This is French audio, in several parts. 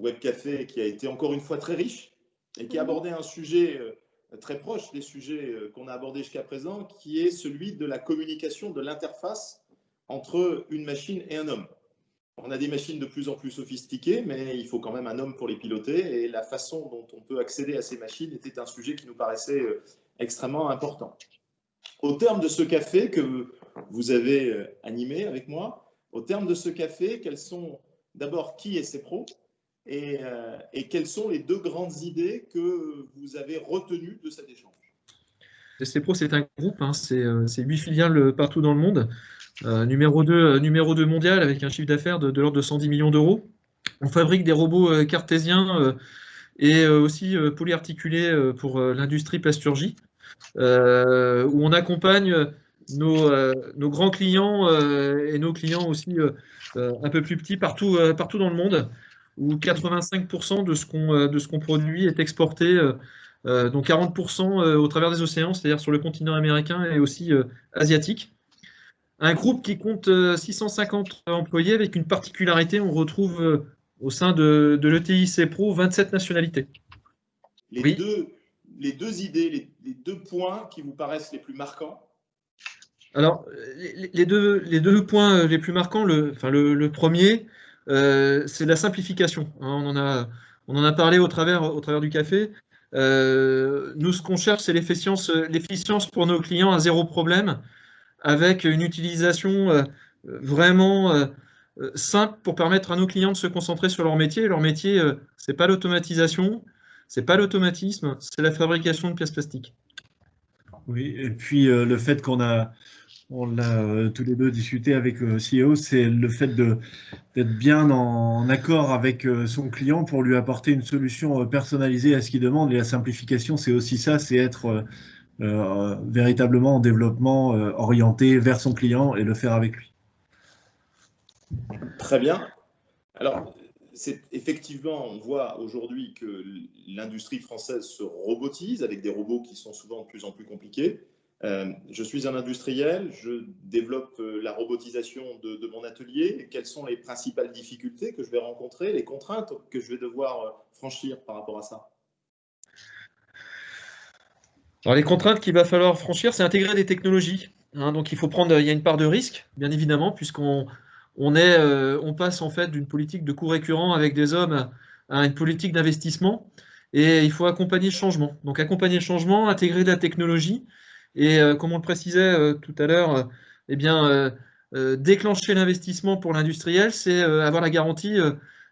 web café qui a été encore une fois très riche et qui a abordé un sujet très proche des sujets qu'on a abordés jusqu'à présent, qui est celui de la communication, de l'interface entre une machine et un homme. On a des machines de plus en plus sophistiquées, mais il faut quand même un homme pour les piloter, et la façon dont on peut accéder à ces machines était un sujet qui nous paraissait extrêmement important. Au terme de ce café que vous avez animé avec moi, au terme de ce café, quels sont d'abord qui est CEPRO et quelles sont les deux grandes idées que vous avez retenues de cet échange? CEPRO, c'est un groupe, hein, c'est 8 filiales partout dans le monde. Numéro 2 mondial avec un chiffre d'affaires de l'ordre de 110 millions d'euros. On fabrique des robots cartésiens et aussi polyarticulés pour l'industrie plasturgie, où on accompagne nos grands clients et nos clients aussi un peu plus petits partout dans le monde, où 85% de ce qu'on produit est exporté, donc 40% au travers des océans, c'est-à-dire sur le continent américain et aussi asiatique. Un groupe qui compte 650 employés avec une particularité, on retrouve au sein de l'ETI CEPRO 27 nationalités. Les deux idées, les deux points qui vous paraissent les plus marquants? Alors, les deux points les plus marquants, le premier, c'est la simplification. Hein, on en a parlé au travers du café. Nous, ce qu'on cherche, c'est l'efficience pour nos clients à zéro problème, avec une utilisation vraiment simple pour permettre à nos clients de se concentrer sur leur métier. Et leur métier, c'est pas l'automatisation, c'est pas l'automatisme, c'est la fabrication de pièces plastiques. Oui, et puis le fait on l'a tous les deux discuté avec CEO, c'est le fait d'être bien en accord avec son client pour lui apporter une solution personnalisée à ce qu'il demande. Et la simplification, c'est aussi ça, c'est être véritablement en développement orienté vers son client et le faire avec lui. Très bien. Alors, effectivement, on voit aujourd'hui que l'industrie française se robotise avec des robots qui sont souvent de plus en plus compliqués. Je suis un industriel, je développe la robotisation de mon atelier. Quelles sont les principales difficultés que je vais rencontrer, les contraintes que je vais devoir franchir par rapport à ça? Alors, les contraintes qu'il va falloir franchir, c'est intégrer des technologies. Hein, donc, il y a une part de risque, bien évidemment, puisqu'on passe en fait d'une politique de coûts récurrents avec des hommes à une politique d'investissement. Et il faut accompagner le changement. Donc, accompagner le changement, intégrer de la technologie. Et comme on le précisait tout à l'heure, eh bien, déclencher l'investissement pour l'industriel, c'est avoir la garantie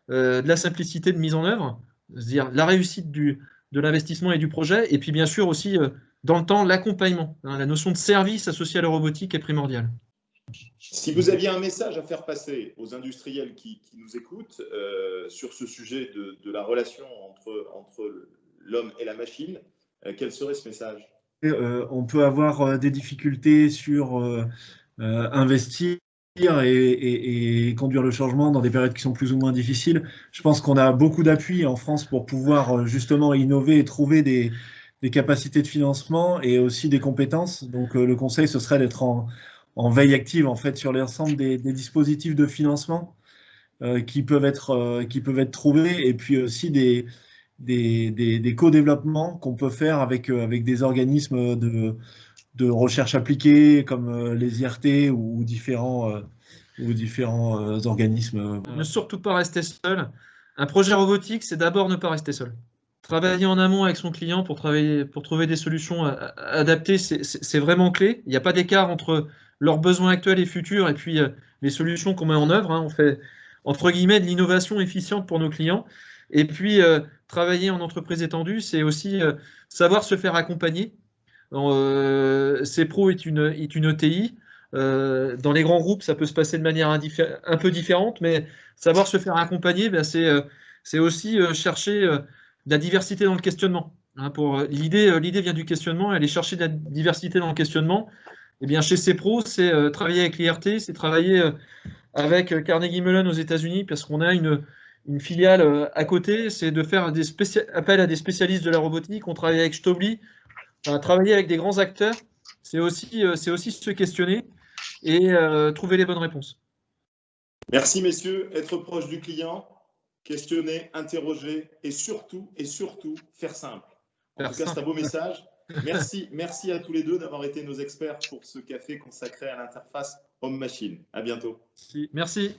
de la simplicité de mise en œuvre, c'est-à-dire la réussite de l'investissement et du projet, et puis bien sûr aussi dans le temps l'accompagnement. Hein, la notion de service associée à la robotique est primordiale. Si vous aviez un message à faire passer aux industriels qui nous écoutent sur ce sujet de la relation entre l'homme et la machine, quel serait ce message? On peut avoir des difficultés sur investir et conduire le changement dans des périodes qui sont plus ou moins difficiles. Je pense qu'on a beaucoup d'appui en France pour pouvoir justement innover et trouver des capacités de financement et aussi des compétences. Donc le conseil, ce serait d'être en veille active en fait sur l'ensemble des dispositifs de financement qui peuvent être trouvés, et puis aussi des co-développements qu'on peut faire avec des organismes de recherche appliquée comme les IRT ou différents organismes. Ne surtout pas rester seul. Un projet robotique, c'est d'abord ne pas rester seul. Travailler en amont avec son client pour trouver des solutions adaptées, c'est vraiment clé. Il n'y a pas d'écart entre leurs besoins actuels et futurs et puis les solutions qu'on met en œuvre. Hein. On fait, entre guillemets, de l'innovation efficiente pour nos clients. Et puis, travailler en entreprise étendue, c'est aussi savoir se faire accompagner. CEPRO est une ETI. Dans les grands groupes, ça peut se passer de manière un peu différente, mais savoir se faire accompagner, ben, c'est aussi chercher de la diversité dans le questionnement. Hein, l'idée vient du questionnement, aller chercher de la diversité dans le questionnement. Eh bien, chez CEPRO, c'est travailler avec l'IRT, c'est travailler avec Carnegie Mellon aux États-Unis, parce qu'on a une filiale à côté, c'est de faire appel à des spécialistes de la robotique. On travaille avec Stobli. Travailler avec des grands acteurs, c'est aussi se questionner et trouver les bonnes réponses. Merci messieurs, être proche du client, questionner, interroger et surtout, faire simple. En tout cas, c'est un beau message. Merci à tous les deux d'avoir été nos experts pour ce café consacré à l'interface homme-machine. À bientôt. Merci.